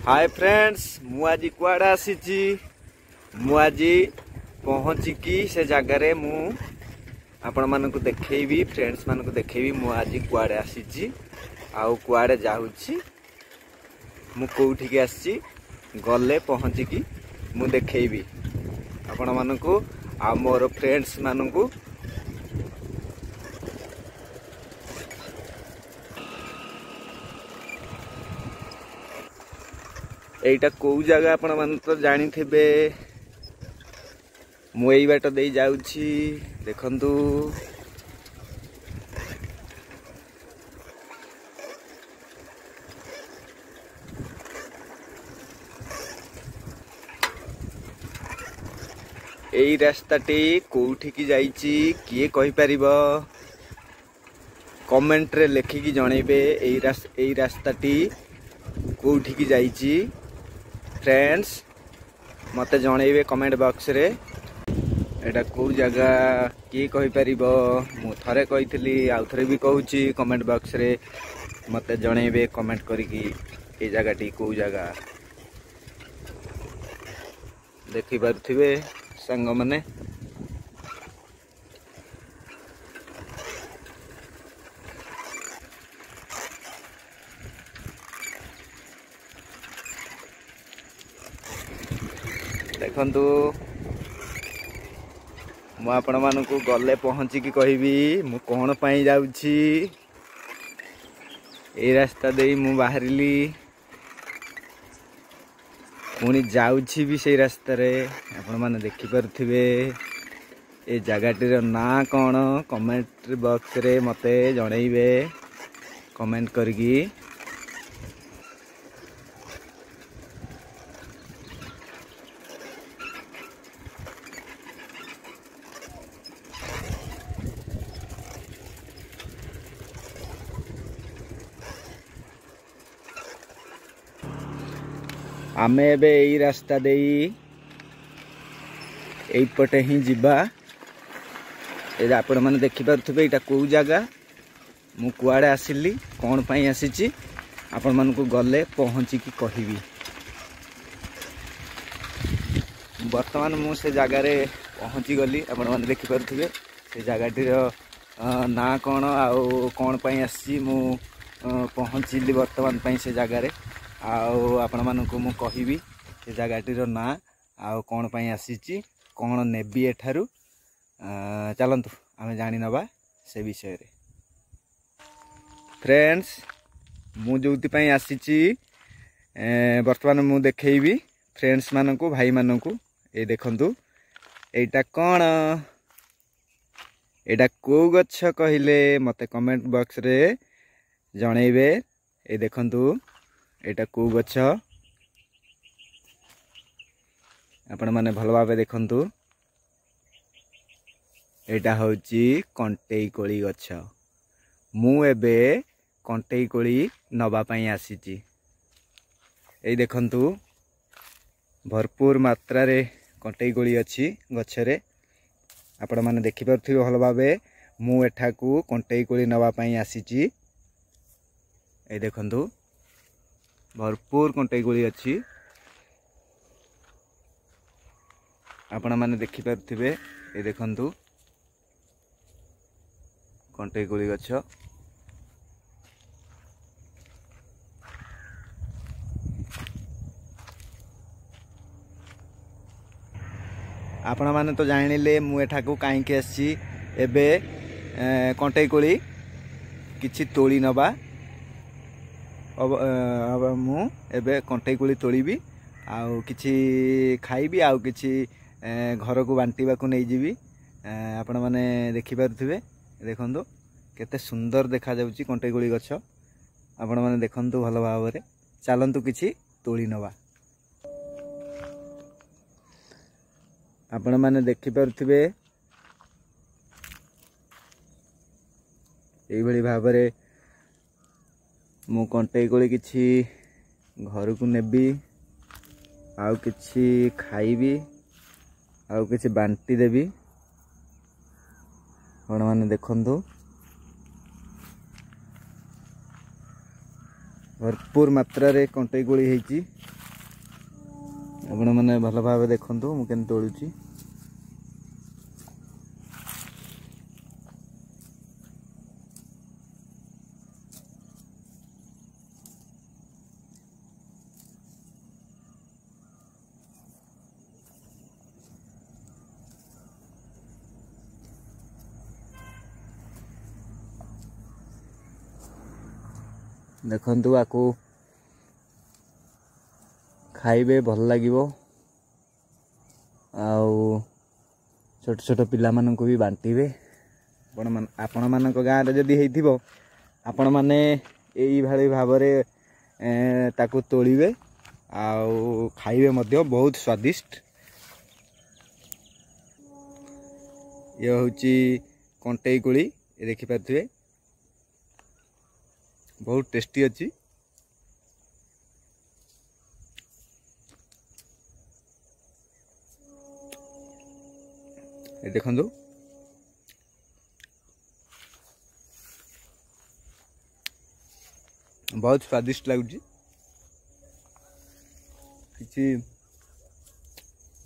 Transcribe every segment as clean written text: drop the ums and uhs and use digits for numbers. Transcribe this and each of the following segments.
Hi friends मु आज कुआड़े आसी मु आज पहुँचिकी से जगार मु आपण मानक देखी फ्रेंड्स मानक देखी मु आज कुआड़े आसी आउ कुआड़े जाऊँगी मु कौटिकी आसी गले पहुँचिकी मु देखी आपण मानक आ मोर फ्रेंड्स मानक एटा कौ जगह आपण मान तो जानी थे मु एई बाट दे जाउछि देखंतु एई रास्ताटी कोठी की जाइछि किए कहि परिबो कमेंट रे लिखिकी जणैबे एई रास्ताटी कोठी की जाइछि फ्रेंड्स मते जनइबे कमेंट बॉक्स रे एटा को जगह किए कहि परिबो मु थरे कहितली आ थरे भी कहूची कमेंट बॉक्स रे मते जनइबे कमेंट करिकी ए जगहटी को जगह देखि पारथिबे संग माने देखंतु मु आपण मानक गले पहुँचिकी कहबी मु कौन पाई जाउछि ए रास्ता दे मु बाहरिली पुणी जाउछि भी से रास्ता रे आपण माने देखि पारथिबे ए जगहटीर ना कौन कमेंट बॉक्स रे मते जणैबे कमेंट करगी आमे एबे एई रास्ता देई एई पटे ही जिबा ए आपण माने देखि पारथबे एटा को जगह मु कुआडे आसिली कोन पई आसीची आपण मानकु गले पहुँची की कहिबी वर्तमान मु से जगह रे पहुँची गली आपण माने देखि पारथबे से जगहटीर ना कोन आउ कोन पई आसी मु पहुँचली वर्तमान पई से जगह रे आउ आपण मानकु मु कहिबी से जगहटीर ना आउ कोन पई आसीची कोन नेबी एठारु चलंतु आमे जानि नबा से विषय रे फ्रेंड्स मु जोति पई आसीची वर्तमान मु देखैबी फ्रेंड्स मानकु भाई मानकु ए देखंतु एटा कोन एटा को गच्छ कहिले मते कमेंट बॉक्स रे जणैबे ए देखंतु एटा को गच्छ आपण माने भल भाबे देखंतु एटा होची कंटेई कोली गच्छ मु एबे कंटेई कोली नबा पई आसीची एई देखंतु भरपूर मात्रा रे कंटेई कोली अछि गच्छ रे आपण माने देखि परथिबे भल भाबे मु एठा को कंटेई कोली नबा पई आसीची एई देखंतु भरपूर कंटेई कोली अच्छी आपण माने देखि पारथिबे ए देखंतु कंटेई कोली गच्छ आपण माने तो जानिले मु एठा को काई के आसी एबे कंटेई कोली किछि तोली नबा अब मु एबे कंटेई कोली तोलिबी आउ किछि खाइबी आउ किछि घर को बांटीबा को नै जीबी आपण माने देखि पारथिबे देखंतु केते सुंदर देखा जाउची कंटेई कोली गच्छ आपण माने देखंतु भलो भाबरे चलंतु किछि तोली नबा आपण माने देखि पारथिबे एई भली भाबरे मु कंटेई कोली किछि घर को नेबी आउ किछि खाइबी आउ किछि बांटी देबी आपण माने देखंतु भरपूर मात्रा रे कंटेई कोली हेची आपण मैंने भल भाव देखु मुझे तोलुची। देखु आपको खाइबे भल लगे छोट छोट पिला मानक भी बांटिबे। आपण मान गाँव जदि होइथिबो आपण माने एई भाली भाबरे ताकू तोड़िबे आउ खाइबे मध्य बहुत स्वादिष्ट। ये होची कंटेई कोली देखि पाथुए बहुत टेस्टी अच्छी। ये देखो बहुत स्वादिष्ट लगुच। किसी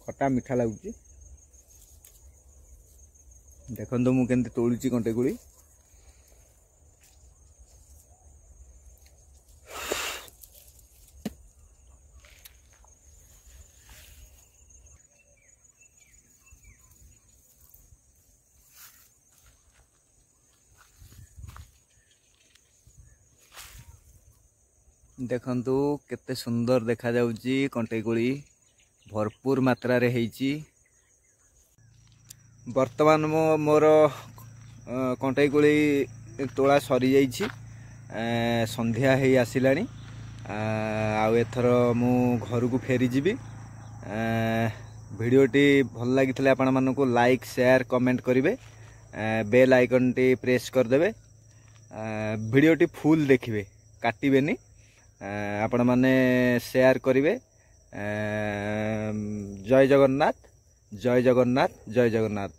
खटा मीठा लगुच। देखो मु केंते तोलुची कंटे कोली। देखंतु केते सुंदर देखा जाउची कंटेई कोली भरपूर मात्रा रे हेची। वर्तमान मोर कंटेई कोली तोला सरी जाइछि। संध्या हेई आसिलानी आउ एथर मु घर को फेरी जीवी। वीडियोटी भल लगी आपण मानकु लाइक शेयर कमेंट करिवे। बेल आइकन टी प्रेस कर देबे। वीडियोटी फुल देखिवे काटिबेनी। आपण माने शेयर करिवे। जय जगन्नाथ जय जगन्नाथ जय जगन्नाथ।